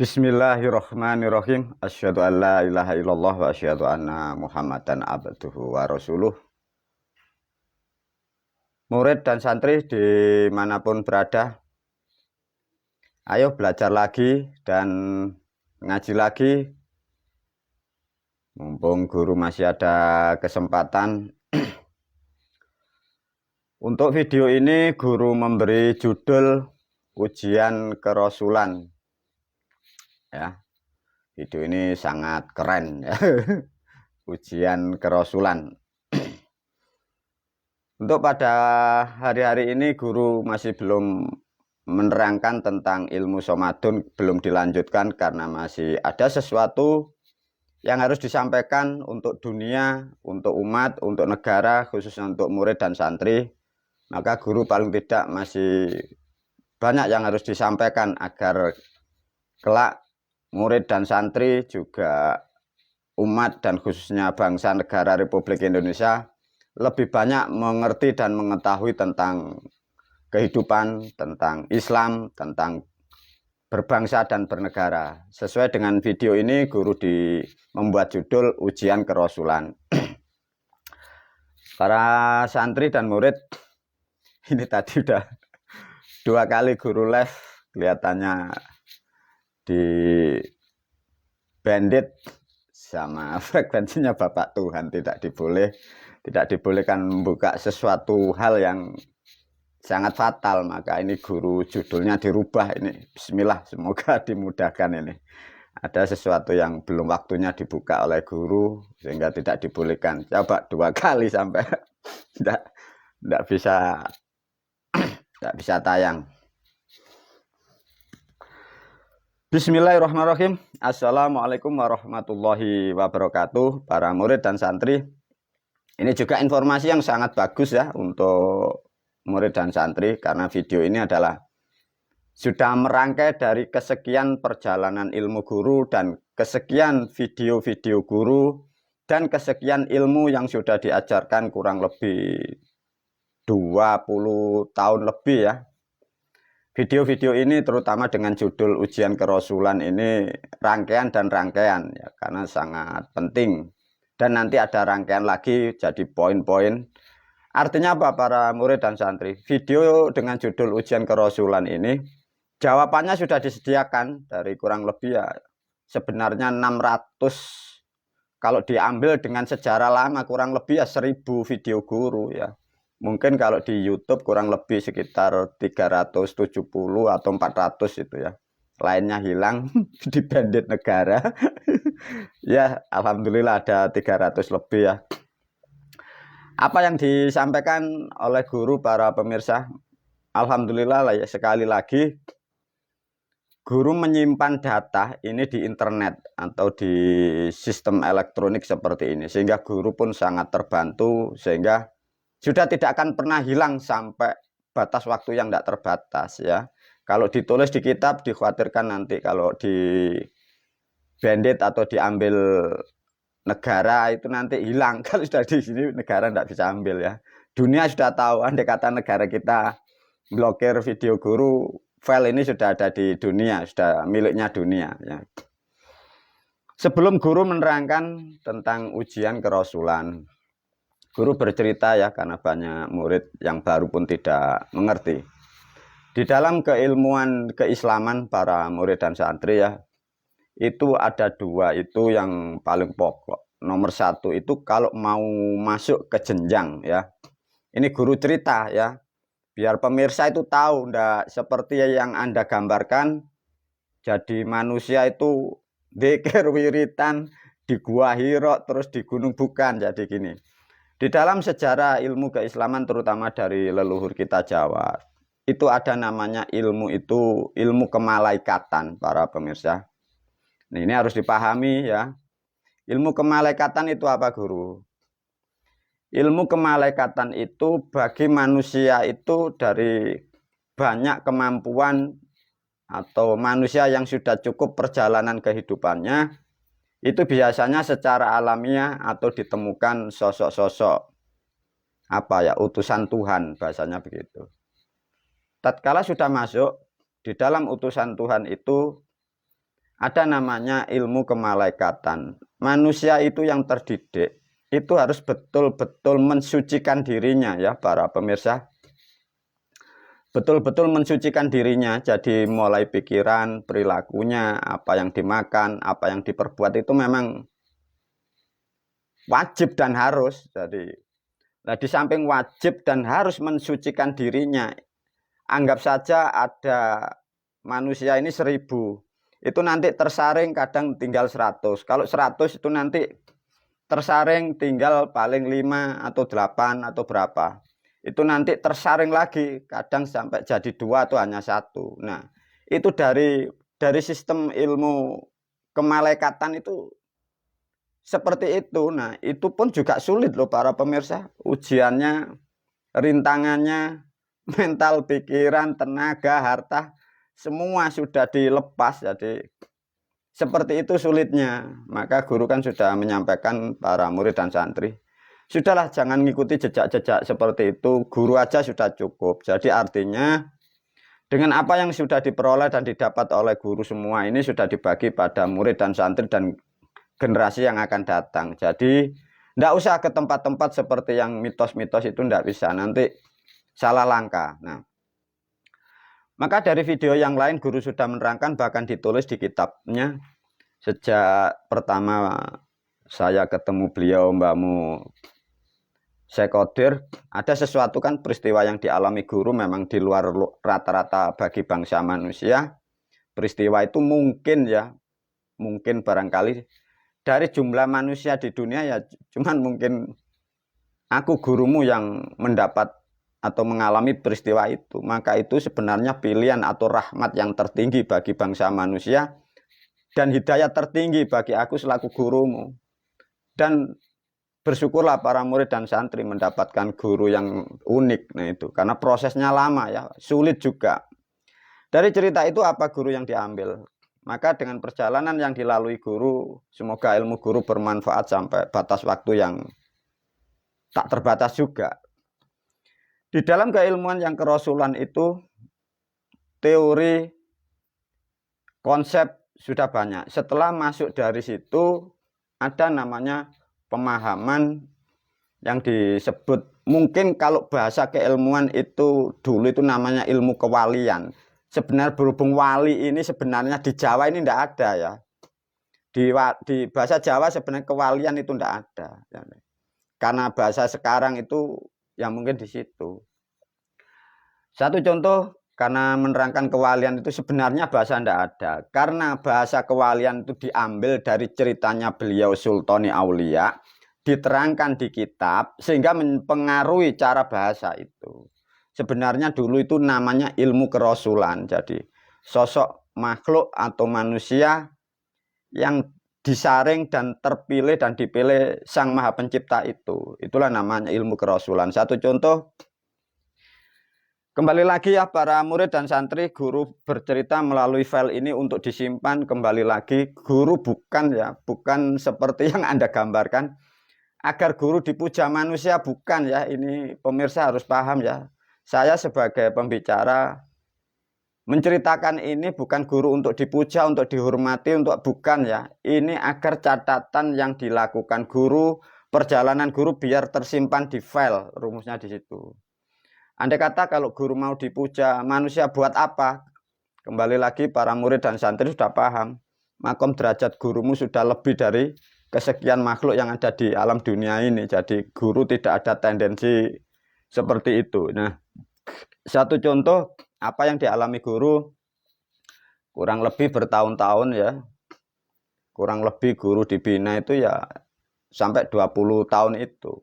Bismillahirrahmanirrahim. Asyhadu an la ilaha illallah wa asyhadu anna Muhammadan abduhu wa rasuluh. Murid dan santri dimanapun berada, ayo belajar lagi dan ngaji lagi. Mumpung guru masih ada kesempatan. Untuk video ini guru memberi judul ujian kerasulan. Ya. Video ini sangat keren ya. Ujian kerasulan. Untuk pada hari-hari ini guru masih belum menerangkan tentang ilmu somadun, belum dilanjutkan karena masih ada sesuatu yang harus disampaikan untuk dunia, untuk umat, untuk negara, khususnya untuk murid dan santri. Maka guru paling tidak masih banyak yang harus disampaikan agar kelak murid dan santri juga umat dan khususnya bangsa negara Republik Indonesia lebih banyak mengerti dan mengetahui tentang kehidupan, tentang Islam, tentang berbangsa dan bernegara. Sesuai dengan video ini guru membuat judul ujian kerasulan. Para santri dan murid, ini tadi udah 2 kali guru live, kelihatannya di bandit sama frekuensinya Bapak Tuhan, tidak dibolehkan membuka sesuatu hal yang sangat fatal. Maka ini guru judulnya dirubah ini. Bismillah, semoga dimudahkan ini. Ada sesuatu yang belum waktunya dibuka oleh guru sehingga tidak dibolehkan. Coba 2 kali sampai tidak bisa tayang. Bismillahirrahmanirrahim. Assalamualaikum warahmatullahi wabarakatuh. Para murid dan santri, ini juga informasi yang sangat bagus ya untuk murid dan santri, karena video ini adalah sudah merangkai dari kesekian perjalanan ilmu guru dan kesekian video-video guru dan kesekian ilmu yang sudah diajarkan kurang lebih 20 tahun lebih ya. Video-video ini terutama dengan judul ujian kerasulan ini rangkaian dan rangkaian ya, karena sangat penting. Dan nanti ada rangkaian lagi jadi poin-poin. Artinya apa para murid dan santri? Video dengan judul ujian kerasulan ini jawabannya sudah disediakan dari kurang lebih ya sebenarnya 600, kalau diambil dengan sejarah lama kurang lebih ya 1000 video guru ya. Mungkin kalau di YouTube kurang lebih sekitar 370 atau 400 itu ya. Lainnya hilang di bandit negara. Ya, alhamdulillah ada 300 lebih ya. Apa yang disampaikan oleh guru para pemirsa? Alhamdulillah lah ya, sekali lagi guru menyimpan data ini di internet atau di sistem elektronik seperti ini. Sehingga guru pun sangat terbantu, sehingga sudah tidak akan pernah hilang sampai batas waktu yang tidak terbatas ya. Kalau ditulis di kitab dikhawatirkan nanti kalau di bandit atau diambil negara itu nanti hilang. Kalau sudah di sini negara tidak bisa ambil ya. Dunia sudah tahu, andai kata negara kita blokir video guru, file ini sudah ada di dunia, sudah miliknya dunia ya. Sebelum guru menerangkan tentang ujian kerasulan, guru bercerita ya, karena banyak murid yang baru pun tidak mengerti. Di dalam keilmuan keislaman para murid dan santri ya, itu ada 2 itu yang paling pokok. Nomor 1 itu kalau mau masuk ke jenjang ya. Ini guru cerita ya, biar pemirsa itu tahu, ndak seperti yang Anda gambarkan. Jadi manusia itu dzikir wiritan di Gua Hira terus di gunung, bukan. Jadi gini. Di dalam sejarah ilmu keislaman terutama dari leluhur kita Jawa, itu ada namanya ilmu itu ilmu kemalaikatan para pemirsa. Nah, ini harus dipahami ya. Ilmu kemalaikatan itu apa guru? Ilmu kemalaikatan itu bagi manusia itu dari banyak kemampuan atau manusia yang sudah cukup perjalanan kehidupannya, itu biasanya secara alamiah atau ditemukan sosok-sosok apa ya, utusan Tuhan, bahasanya begitu. Tatkala sudah masuk di dalam utusan Tuhan itu ada namanya ilmu kemalaikatan. Manusia itu yang terdidik itu harus betul-betul mensucikan dirinya ya para pemirsa. Betul-betul mensucikan dirinya, jadi mulai pikiran, perilakunya, apa yang dimakan, apa yang diperbuat itu memang wajib dan harus. Jadi, nah di samping wajib dan harus mensucikan dirinya, anggap saja ada manusia ini 1000, itu nanti tersaring kadang tinggal 100. Kalau 100 itu nanti tersaring tinggal paling 5 atau 8 atau berapa. Itu nanti tersaring lagi kadang sampai jadi 2 atau hanya 1. Nah itu dari sistem ilmu kemalaikatan itu seperti itu. Nah itu pun juga sulit loh para pemirsa, ujiannya, rintangannya, mental, pikiran, tenaga, harta semua sudah dilepas. Jadi seperti itu sulitnya. Maka guru kan sudah menyampaikan para murid dan santri, sudahlah jangan ngikuti jejak-jejak seperti itu, guru aja sudah cukup. Jadi artinya dengan apa yang sudah diperoleh dan didapat oleh guru semua ini sudah dibagi pada murid dan santri dan generasi yang akan datang. Jadi tidak usah ke tempat-tempat seperti yang mitos-mitos itu, tidak bisa, nanti salah langkah. Nah, maka dari video yang lain guru sudah menerangkan, bahkan ditulis di kitabnya. Sejak pertama saya ketemu beliau, Mbah Mu Sekodir, ada sesuatu kan peristiwa yang dialami guru memang di luar rata-rata bagi bangsa manusia. Peristiwa itu mungkin ya, mungkin barangkali dari jumlah manusia di dunia ya cuman mungkin aku gurumu yang mendapat atau mengalami peristiwa itu. Maka itu sebenarnya pilihan atau rahmat yang tertinggi bagi bangsa manusia dan hidayah tertinggi bagi aku selaku gurumu. Dan bersyukurlah para murid dan santri mendapatkan guru yang unik. Nah itu karena prosesnya lama ya, sulit juga. Dari cerita itu apa guru yang diambil? Maka dengan perjalanan yang dilalui guru, semoga ilmu guru bermanfaat sampai batas waktu yang tak terbatas juga. Di dalam keilmuan yang kerasulan itu, teori, konsep sudah banyak. Setelah masuk dari situ, ada namanya pemahaman yang disebut, mungkin kalau bahasa keilmuan itu dulu itu namanya ilmu kewalian. Sebenarnya berhubung wali ini sebenarnya di Jawa ini tidak ada ya. Di bahasa Jawa sebenarnya kewalian itu tidak ada. Karena bahasa sekarang itu ya mungkin di situ. Satu contoh, karena menerangkan kewalian itu sebenarnya bahasa tidak ada. Karena bahasa kewalian itu diambil dari ceritanya beliau Sultani Aulia, diterangkan di kitab sehingga mempengaruhi cara bahasa itu. Sebenarnya dulu itu namanya ilmu kerasulan. Jadi sosok makhluk atau manusia yang disaring dan terpilih dan dipilih Sang Maha Pencipta itu. Itulah namanya ilmu kerasulan. Satu contoh, kembali lagi ya para murid dan santri, guru bercerita melalui file ini untuk disimpan. Kembali lagi, guru bukan ya, bukan seperti yang Anda gambarkan. Agar guru dipuja manusia, bukan ya. Ini pemirsa harus paham ya. Saya sebagai pembicara menceritakan ini bukan guru untuk dipuja, untuk dihormati, untuk bukan ya. Ini agar catatan yang dilakukan guru, perjalanan guru biar tersimpan di file, rumusnya di situ. Andai kata kalau guru mau dipuja, manusia buat apa? Kembali lagi para murid dan santri sudah paham. Makom derajat gurumu sudah lebih dari kesekian makhluk yang ada di alam dunia ini. Jadi guru tidak ada tendensi seperti itu. Nah, satu contoh apa yang dialami guru kurang lebih bertahun-tahun ya. Kurang lebih guru dibina itu ya sampai 20 tahun itu.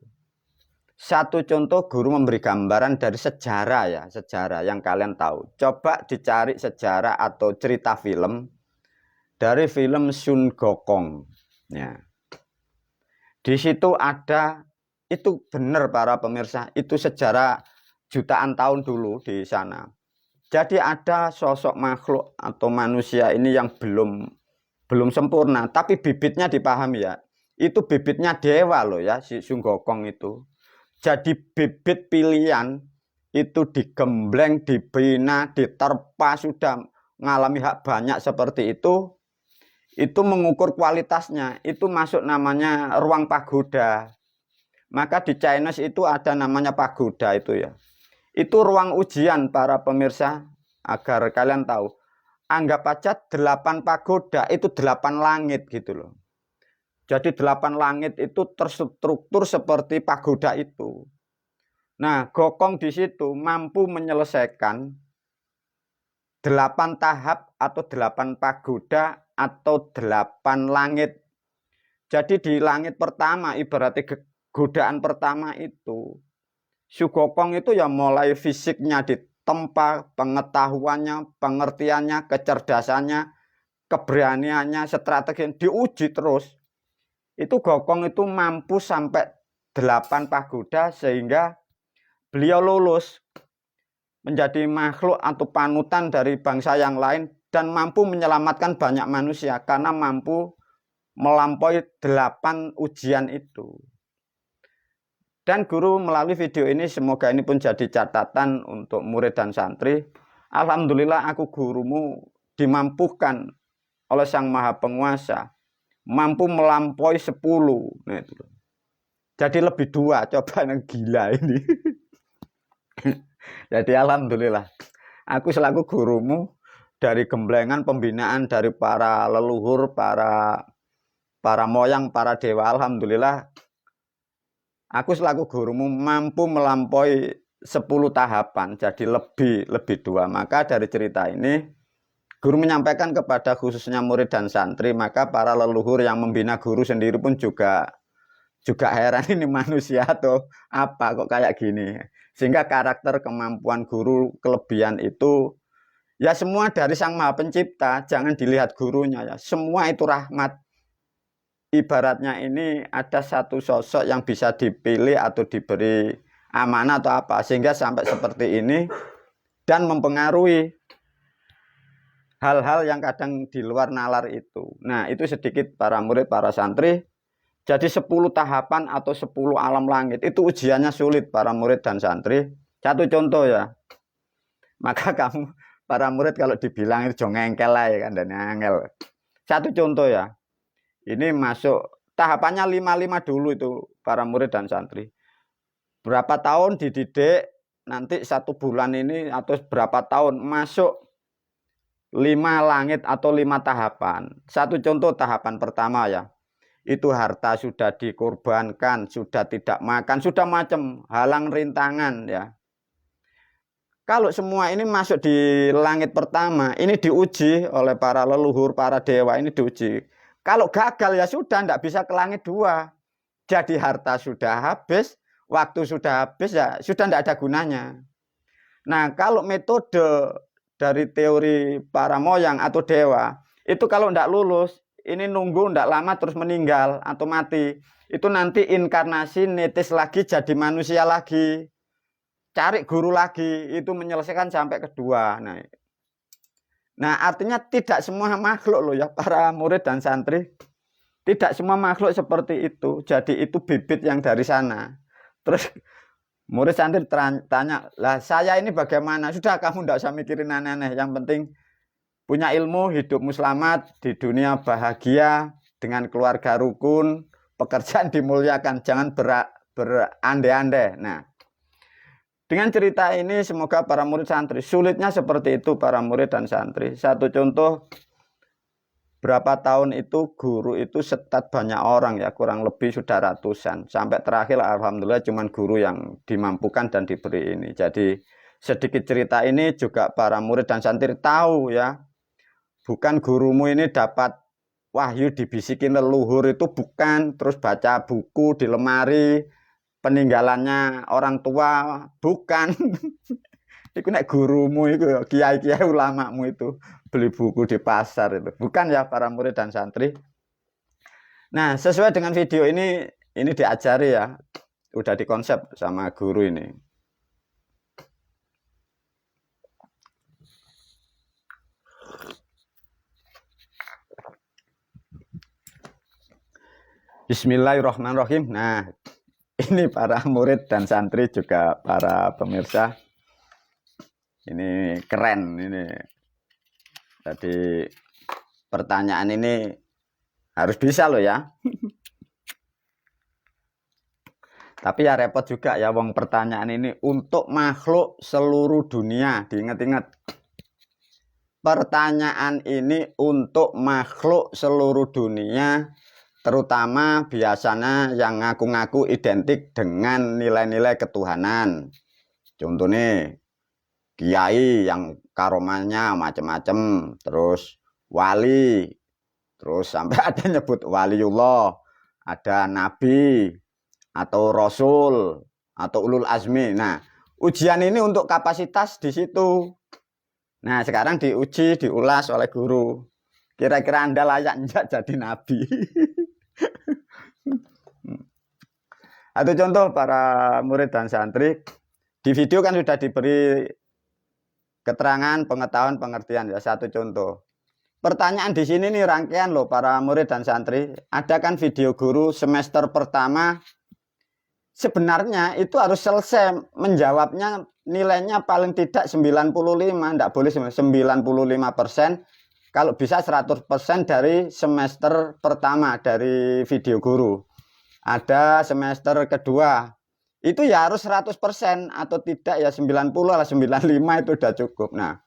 Satu contoh guru memberi gambaran dari sejarah ya, sejarah yang kalian tahu. Coba dicari sejarah atau cerita film dari film Sun Gokong. Ya. Di situ ada, itu benar para pemirsa, itu sejarah jutaan tahun dulu di sana. Jadi ada sosok makhluk atau manusia ini yang belum sempurna, tapi bibitnya dipahami ya. Itu bibitnya dewa loh ya, si Sun Gokong itu. Jadi bibit pilihan itu digembleng, dibina, diterpa, sudah mengalami hak banyak seperti itu. itu mengukur kualitasnya, itu masuk namanya ruang pagoda. Maka di Chinese itu ada namanya pagoda itu ya. Itu ruang ujian para pemirsa, agar kalian tahu. Anggap aja 8 pagoda itu 8 langit gitu loh. Jadi 8 langit itu terstruktur seperti pagoda itu. Nah, Gokong di situ mampu menyelesaikan 8 tahap atau 8 pagoda atau 8 langit. Jadi di langit pertama, ibaratnya godaan pertama itu, Su Gokong itu ya mulai fisiknya ditempa, pengetahuannya, pengertiannya, kecerdasannya, keberaniannya, strategi diuji terus. Itu Gokong itu mampu sampai 8 pagoda sehingga beliau lulus menjadi makhluk atau panutan dari bangsa yang lain dan mampu menyelamatkan banyak manusia karena mampu melampaui 8 ujian itu. Dan guru melalui video ini semoga ini pun jadi catatan untuk murid dan santri. Alhamdulillah aku gurumu dimampukan oleh Sang Maha Penguasa mampu melampaui 10. Nah, itu. Jadi lebih 2, coba yang gila ini. Jadi alhamdulillah aku selaku gurumu dari gemblengan pembinaan dari para leluhur, para moyang, para dewa, alhamdulillah aku selaku gurumu mampu melampaui 10 tahapan, jadi lebih 2. Maka dari cerita ini guru menyampaikan kepada khususnya murid dan santri, maka para leluhur yang membina guru sendiri pun juga heran, ini manusia atau apa kok kayak gini. Sehingga karakter, kemampuan guru, kelebihan itu ya semua dari Sang Maha Pencipta, jangan dilihat gurunya ya. Semua itu rahmat. Ibaratnya ini ada satu sosok yang bisa dipilih atau diberi amanah atau apa sehingga sampai seperti ini dan mempengaruhi hal-hal yang kadang di luar nalar itu. Nah, itu sedikit para murid, para santri. Jadi 10 tahapan atau 10 alam langit itu ujiannya sulit para murid dan santri. Satu contoh ya. Maka kamu para murid kalau dibilang itu jangan ngengkel lah ya kan, dan ngengkel. Satu contoh ya. Ini masuk tahapannya 5 dulu itu para murid dan santri. Berapa tahun dididik, nanti 1 bulan ini atau berapa tahun masuk 5 langit atau 5 tahapan. Satu contoh tahapan pertama ya. Itu harta sudah dikorbankan, sudah tidak makan, sudah macam halang rintangan ya. Kalau semua ini masuk di langit pertama, ini diuji oleh para leluhur, para dewa, ini diuji. Kalau gagal ya sudah, tidak bisa ke langit 2. Jadi harta sudah habis, waktu sudah habis ya sudah tidak ada gunanya. Nah, kalau metode dari teori para moyang atau dewa, itu kalau tidak lulus, ini nunggu tidak lama terus meninggal atau mati. Itu nanti inkarnasi netis lagi jadi manusia lagi. Cari guru lagi, itu menyelesaikan sampai kedua. Nah, artinya tidak semua makhluk loh ya para murid dan santri. Tidak semua makhluk seperti itu. Jadi itu bibit yang dari sana. Terus murid santri tanya, lah saya ini bagaimana? Sudah kamu tidak usah mikirin aneh-aneh. Yang penting punya ilmu, hidupmu selamat, di dunia bahagia, dengan keluarga rukun, pekerjaan dimuliakan, jangan berandai-andai. Nah, dengan cerita ini semoga para murid santri, sulitnya seperti itu para murid dan santri. Satu contoh, berapa tahun itu guru itu setat banyak orang ya, kurang lebih sudah ratusan. Sampai terakhir alhamdulillah cuman guru yang dimampukan dan diberi ini. Jadi sedikit cerita ini juga para murid dan santri tahu ya. Bukan gurumu ini dapat wahyu dibisikin leluhur itu bukan, terus baca buku di lemari peninggalannya orang tua, bukan. Itu nek gurumu itu kiai-kiai ulamamu itu beli buku di pasar itu. Bukan ya para murid dan santri. Nah, sesuai dengan video ini diajari ya. Udah dikonsep sama guru ini. Bismillahirrahmanirrahim. Nah, ini para murid dan santri juga para pemirsa. Ini keren ini. Jadi pertanyaan ini harus bisa loh ya. Tapi ya repot juga ya, wong pertanyaan ini untuk makhluk seluruh dunia. Diingat-ingat. Pertanyaan ini untuk makhluk seluruh dunia, terutama biasanya yang ngaku-ngaku identik dengan nilai-nilai ketuhanan. Contohnya kiai yang karomanya macam-macam, terus wali, terus sampai ada nyebut waliullah, ada nabi atau rasul atau ulul azmi. Nah, ujian ini untuk kapasitas di situ. Nah, sekarang diuji, diulas oleh guru. Kira-kira Anda layak enggak jadi nabi? Atau contoh para murid dan santri, di video kan sudah diberi keterangan, pengetahuan, pengertian ya. Satu contoh. Pertanyaan di sini nih rangkaian loh para murid dan santri. Ada kan video guru semester pertama. Sebenarnya itu harus selesai menjawabnya, nilainya paling tidak 95, enggak boleh 95%, kalau bisa 100% dari semester pertama dari video guru. Ada semester kedua, itu ya harus 100% atau tidak ya 90 lah 95 itu udah cukup. Nah,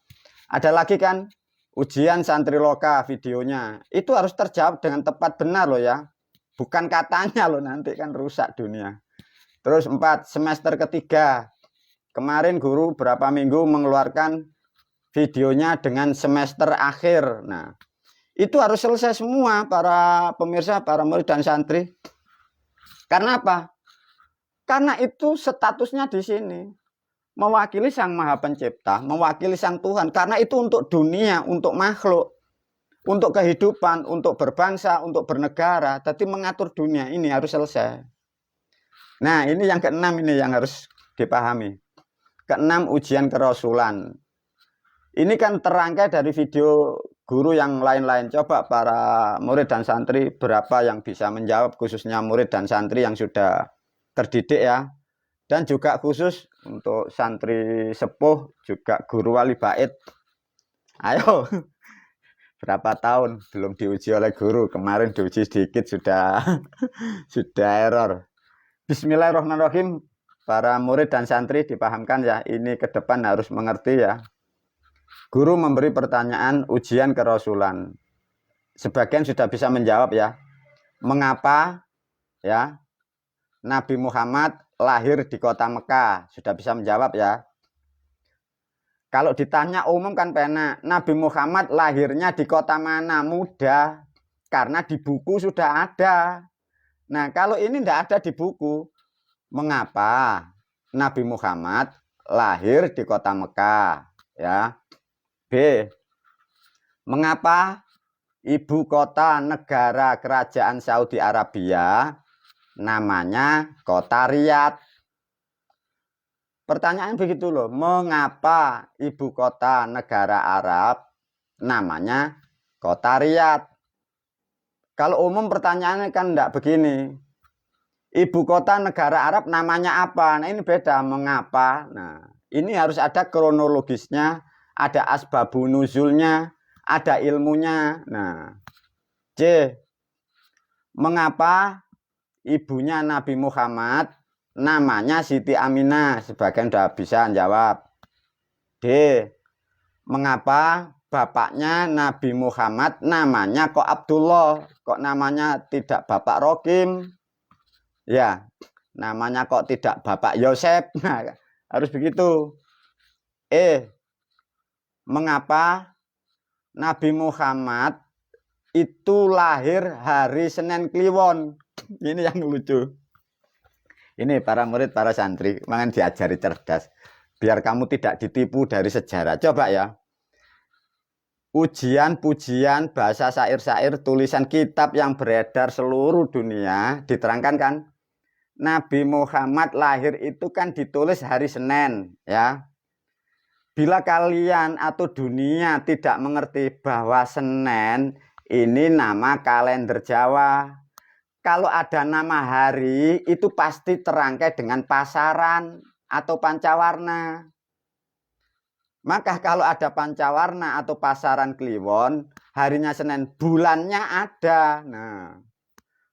ada lagi kan ujian santri loka videonya, itu harus terjawab dengan tepat benar loh ya. Bukan katanya loh, nanti kan rusak dunia. Terus 4, semester ketiga. Kemarin guru berapa minggu mengeluarkan videonya dengan semester akhir. Nah, itu harus selesai semua para pemirsa, para murid dan santri. Karena apa? Karena itu statusnya di sini. Mewakili Sang Maha Pencipta, mewakili Sang Tuhan. Karena itu untuk dunia, untuk makhluk, untuk kehidupan, untuk berbangsa, untuk bernegara. Tapi mengatur dunia ini harus selesai. Nah, ini yang keenam, ini yang harus dipahami. Keenam, ujian kerasulan. Ini kan terangkai dari video guru yang lain-lain. Coba para murid dan santri berapa yang bisa menjawab, khususnya murid dan santri yang sudah terdidik ya. Dan juga khusus untuk santri sepuh, juga guru wali bait. Ayo, berapa tahun belum diuji oleh guru. Kemarin diuji sedikit sudah error. Bismillahirrahmanirrahim. Para murid dan santri dipahamkan ya, ini ke depan harus mengerti ya. Guru memberi pertanyaan ujian kerasulan. Sebagian sudah bisa menjawab ya. Mengapa ya Nabi Muhammad lahir di kota Mekah? Sudah bisa menjawab ya. Kalau ditanya umum kan penak. Nabi Muhammad lahirnya di kota mana? Mudah. Karena di buku sudah ada. Nah, kalau ini tidak ada di buku, mengapa Nabi Muhammad lahir di kota Mekah? Ya. B. Mengapa ibu kota negara kerajaan Saudi Arabia namanya kota Riyadh? Pertanyaan begitu loh. Mengapa ibu kota negara Arab namanya kota Riyadh? Kalau umum pertanyaannya kan enggak begini. Ibu kota negara Arab namanya apa? Nah, ini beda. Mengapa? Nah, ini harus ada kronologisnya, ada asbabun nuzulnya, ada ilmunya. Nah, C. Mengapa ibunya Nabi Muhammad namanya Siti Aminah? Sebagian sudah bisa jawab. D. Mengapa bapaknya Nabi Muhammad namanya kok Abdullah? Kok namanya tidak Bapak Rokim? Ya, namanya kok tidak Bapak Yosef? Nah, harus begitu. E. Mengapa Nabi Muhammad itu lahir hari Senin Kliwon? Ini yang lucu. Ini para murid, para santri, jangan diajari cerdas. Biar kamu tidak ditipu dari sejarah. Coba ya. Ujian, pujian, bahasa syair-syair, tulisan kitab yang beredar seluruh dunia, diterangkan kan? Nabi Muhammad lahir itu kan ditulis hari Senin, ya. Bila kalian atau dunia tidak mengerti bahwa Senin ini nama kalender Jawa, kalau ada nama hari itu pasti terangkai dengan pasaran atau pancawarna. Maka kalau ada pancawarna atau pasaran kliwon, harinya Senin, bulannya ada. Nah,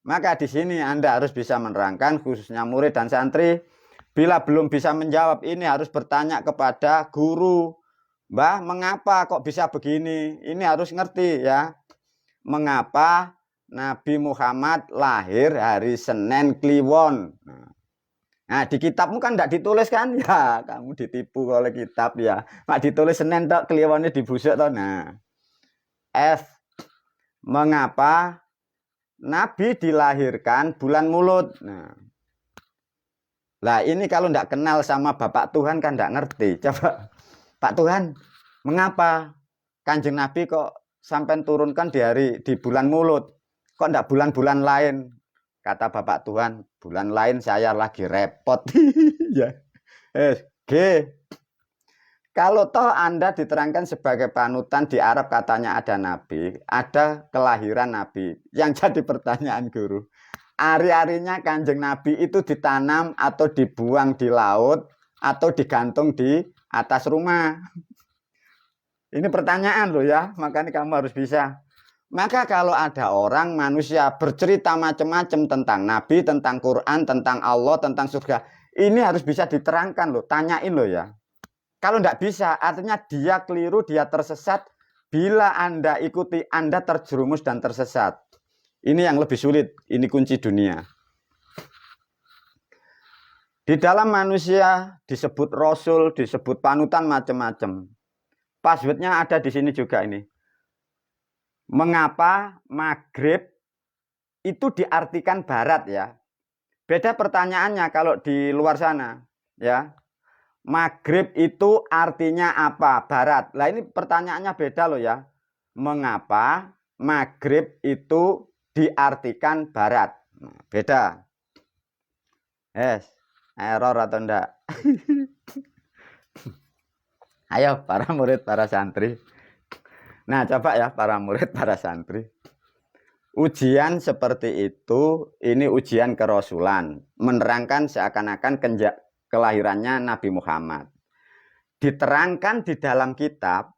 maka di sini Anda harus bisa menerangkan, khususnya murid dan santri. Bila belum bisa menjawab, ini harus bertanya kepada guru. Mbah, mengapa kok bisa begini? Ini harus ngerti ya. Mengapa Nabi Muhammad lahir hari Senin Kliwon? Nah, di kitabmu kan tidak ditulis kan? Ya, kamu ditipu oleh kitab ya. Mak ditulis Senin tok, Kliwonnya dibusuk toh. Nah, F. Mengapa Nabi dilahirkan bulan Mulut? Nah, lah ini kalau tidak kenal sama Bapak Tuhan kan tidak ngerti. Coba, Pak Tuhan, mengapa Kanjeng Nabi kok sampai turunkan di bulan Mulut? Kok tidak bulan-bulan lain? Kata Bapak Tuhan, bulan lain saya lagi repot. Ya. G. Kalau toh Anda diterangkan sebagai panutan di Arab katanya ada Nabi, ada kelahiran Nabi. Yang jadi pertanyaan guru, ari-arinya Kanjeng Nabi itu ditanam atau dibuang di laut atau digantung di atas rumah? Ini pertanyaan loh ya, makanya kamu harus bisa. Maka kalau ada orang manusia bercerita macam-macam tentang Nabi, tentang Quran, tentang Allah, tentang surga, ini harus bisa diterangkan loh, tanyain loh ya. Kalau tidak bisa, artinya dia keliru, dia tersesat. Bila Anda ikuti, Anda terjerumus dan tersesat. Ini yang lebih sulit, ini kunci dunia. Di dalam manusia disebut Rasul, disebut panutan macam-macam. Passwordnya ada di sini juga ini. Mengapa Maghrib itu diartikan barat ya? Beda pertanyaannya kalau di luar sana ya. Maghrib itu artinya apa? Barat. Lah ini pertanyaannya beda loh ya. Mengapa Maghrib itu diartikan barat? Nah, beda. Error atau enggak? Ayo para murid, para santri. Nah, coba ya para murid, para santri. Ujian seperti itu, ini ujian kerasulan. Menerangkan seakan-akan kelahirannya Nabi Muhammad. Diterangkan di dalam kitab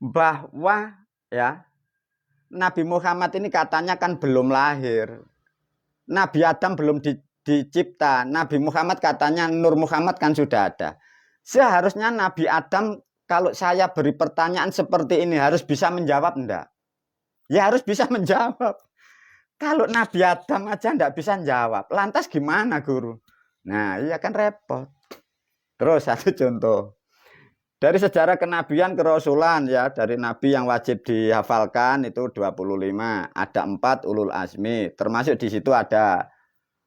bahwa ya Nabi Muhammad ini katanya kan belum lahir. Nabi Adam belum dicipta. Nabi Muhammad katanya Nur Muhammad kan sudah ada. Seharusnya Nabi Adam, kalau saya beri pertanyaan seperti ini, harus bisa menjawab enggak? Ya harus bisa menjawab. Kalau Nabi Adam aja enggak bisa menjawab, lantas gimana guru? Nah, iya kan repot. Terus satu contoh. Dari sejarah kenabian kerasulan ya, dari nabi yang wajib dihafalkan itu 25, ada 4 ulul azmi, termasuk di situ ada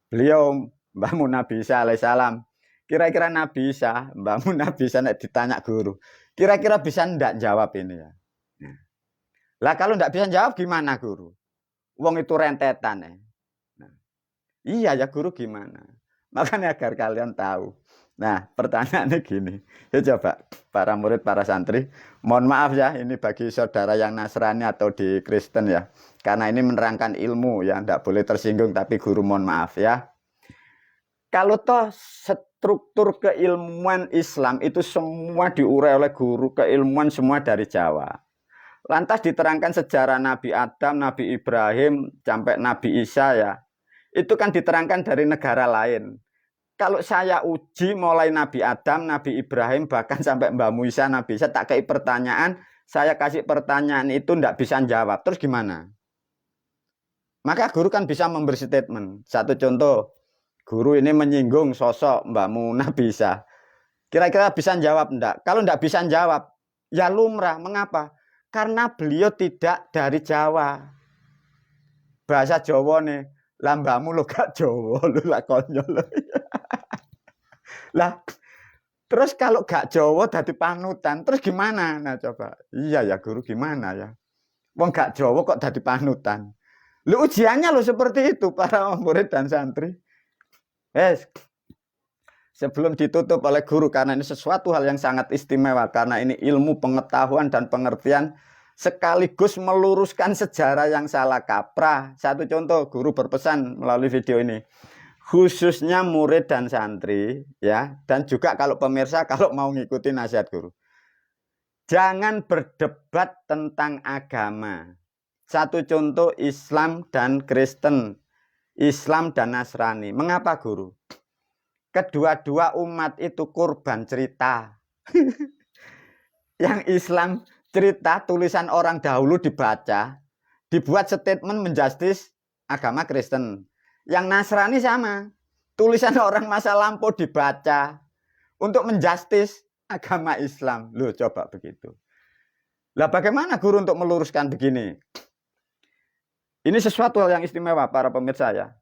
beliau Mbah Nabi Isa alaihissalam. Kira-kira Nabi Isa, Mbah Nabi Isa ditanya guru, kira-kira bisa enggak jawab ini ya? Nah. Lah kalau enggak bisa jawab gimana guru? Wong itu rentetan ya. Nah. Iya ya guru gimana? Makanya agar kalian tahu. Nah, pertanyaannya gini. Ya coba, para murid, para santri. Mohon maaf ya, ini bagi saudara yang Nasrani atau di Kristen ya. Karena ini menerangkan ilmu ya, tidak boleh tersinggung, tapi guru mohon maaf ya. Kalau toh struktur keilmuan Islam itu semua diurai oleh guru keilmuan semua dari Jawa. Lantas diterangkan sejarah Nabi Adam, Nabi Ibrahim, sampai Nabi Isa ya. Itu kan diterangkan dari negara lain. Kalau saya uji mulai Nabi Adam, Nabi Ibrahim, bahkan sampai Mbah Musa, Nabi Isa, tak kasih pertanyaan, saya kasih pertanyaan itu tidak bisa jawab. Terus gimana? Maka guru kan bisa memberi statement. Satu contoh, guru ini menyinggung sosok Mbahmu Nabi Isa. Kira-kira bisa jawab enggak? Kalau enggak bisa jawab, ya lumrah. Mengapa? Karena beliau tidak dari Jawa. Bahasa Jawa nih, lah mbahmu lo gak Jawa, lo lah konyol. Lah, terus kalau gak Jawa dadi panutan, terus gimana? Nah coba, iya ya guru gimana ya? Wong gak Jawa kok dadi panutan. Lu ujiannya lo seperti itu para murid dan santri. Sebelum ditutup oleh guru, karena ini sesuatu hal yang sangat istimewa, karena ini ilmu pengetahuan dan pengertian sekaligus meluruskan sejarah yang salah kaprah. Satu contoh, guru berpesan melalui video ini. Khususnya murid dan santri ya, dan juga kalau pemirsa kalau mau ngikuti nasihat guru. Jangan berdebat tentang agama. Satu contoh Islam dan Kristen, Islam dan Nasrani. Mengapa guru? Kedua-dua umat itu korban cerita. Yang Islam cerita tulisan orang dahulu dibaca, dibuat statement menjustis agama Kristen. Yang Nasrani sama, tulisan orang masa lampau dibaca untuk menjustis agama Islam. Loh, coba begitu. Lah bagaimana guru untuk meluruskan begini? Ini sesuatu yang istimewa para pemirsa ya.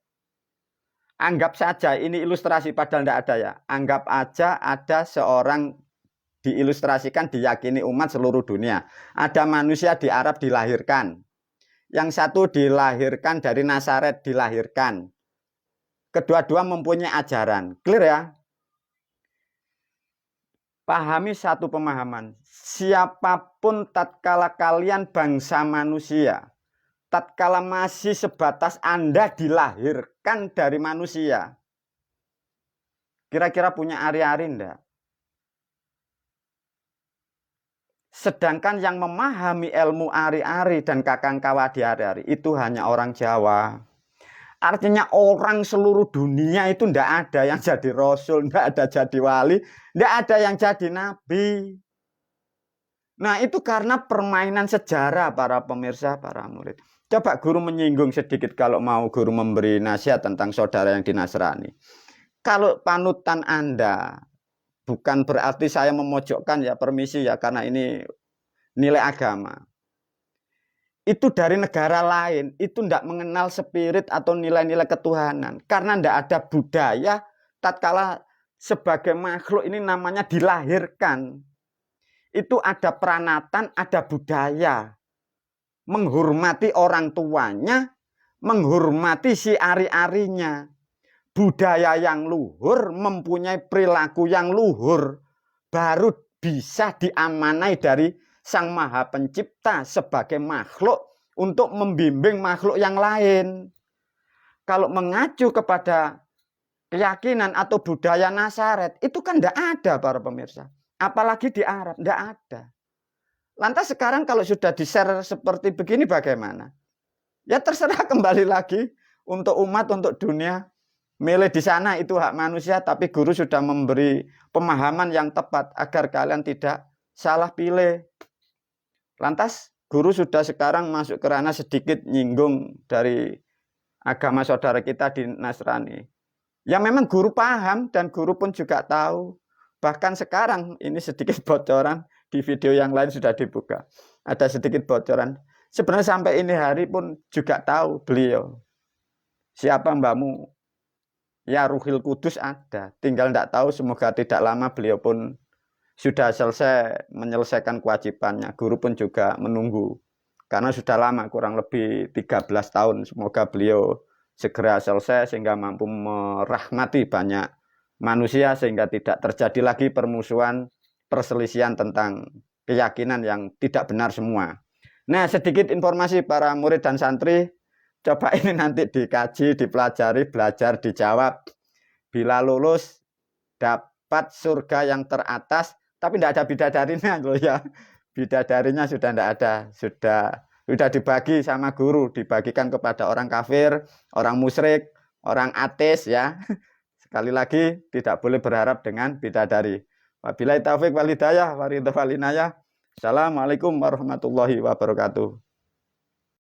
Anggap saja ini ilustrasi padahal tidak ada ya. Anggap aja ada seorang diilustrasikan diyakini umat seluruh dunia. Ada manusia di Arab dilahirkan. Yang satu dilahirkan dari Nazaret dilahirkan. Kedua-dua mempunyai ajaran. Clear ya? Pahami satu pemahaman. Siapapun tatkala kalian bangsa manusia, tatkala masih sebatas Anda dilahirkan dari manusia, kira-kira punya ari-ari enggak? Sedangkan yang memahami ilmu ari-ari dan kakang kawa di ari-ari itu hanya orang Jawa. Artinya orang seluruh dunia itu tidak ada yang jadi rasul, tidak ada jadi wali, tidak ada yang jadi nabi. Nah itu karena permainan sejarah para pemirsa, para murid. Coba guru menyinggung sedikit kalau mau guru memberi nasihat tentang saudara yang di Nasrani. Kalau panutan Anda, bukan berarti saya memojokkan ya, permisi ya, karena ini nilai agama. Itu dari negara lain, itu tidak mengenal spirit atau nilai-nilai ketuhanan. Karena tidak ada budaya, tatkala sebagai makhluk ini namanya dilahirkan. Itu ada peranatan, ada budaya. Menghormati orang tuanya, menghormati si ari-arinya. Budaya yang luhur, mempunyai perilaku yang luhur, baru bisa diamanai dari Sang Maha Pencipta sebagai makhluk untuk membimbing makhluk yang lain. Kalau mengacu kepada keyakinan atau budaya Nazaret, itu kan tidak ada para pemirsa. Apalagi di Arab, tidak ada. Lantas sekarang kalau sudah di-share seperti begini bagaimana? Ya terserah kembali lagi untuk umat, untuk dunia. Milih di sana itu hak manusia, tapi guru sudah memberi pemahaman yang tepat agar kalian tidak salah pilih. Lantas guru sudah sekarang masuk ke ranah sedikit nyinggung dari agama saudara kita di Nasrani. Ya memang guru paham dan guru pun juga tahu. Bahkan sekarang ini sedikit bocoran di video yang lain sudah dibuka. Ada sedikit bocoran. Sebenarnya sampai ini hari pun juga tahu beliau. Siapa mbakmu? Ya Ruhil Kudus ada. Tinggal tidak tahu, semoga tidak lama beliau pun sudah selesai menyelesaikan kewajibannya. Guru pun juga menunggu. Karena sudah lama, kurang lebih 13 tahun. Semoga beliau segera selesai sehingga mampu merahmati banyak manusia. Sehingga tidak terjadi lagi permusuhan, perselisihan tentang keyakinan yang tidak benar semua. Nah, sedikit informasi para murid dan santri. Coba ini nanti dikaji, dipelajari, belajar, dijawab. Bila lulus, dapat surga yang teratas. Tapi tidak ada bidadarinya loh ya. Bidadarinya sudah tidak ada. Sudah dibagi sama guru. Dibagikan kepada orang kafir, orang musyrik, orang ateis ya. Sekali lagi tidak boleh berharap dengan bidadari. Wabillahi taufik wal hidayah wa ridha wal inayah. Assalamualaikum warahmatullahi wabarakatuh.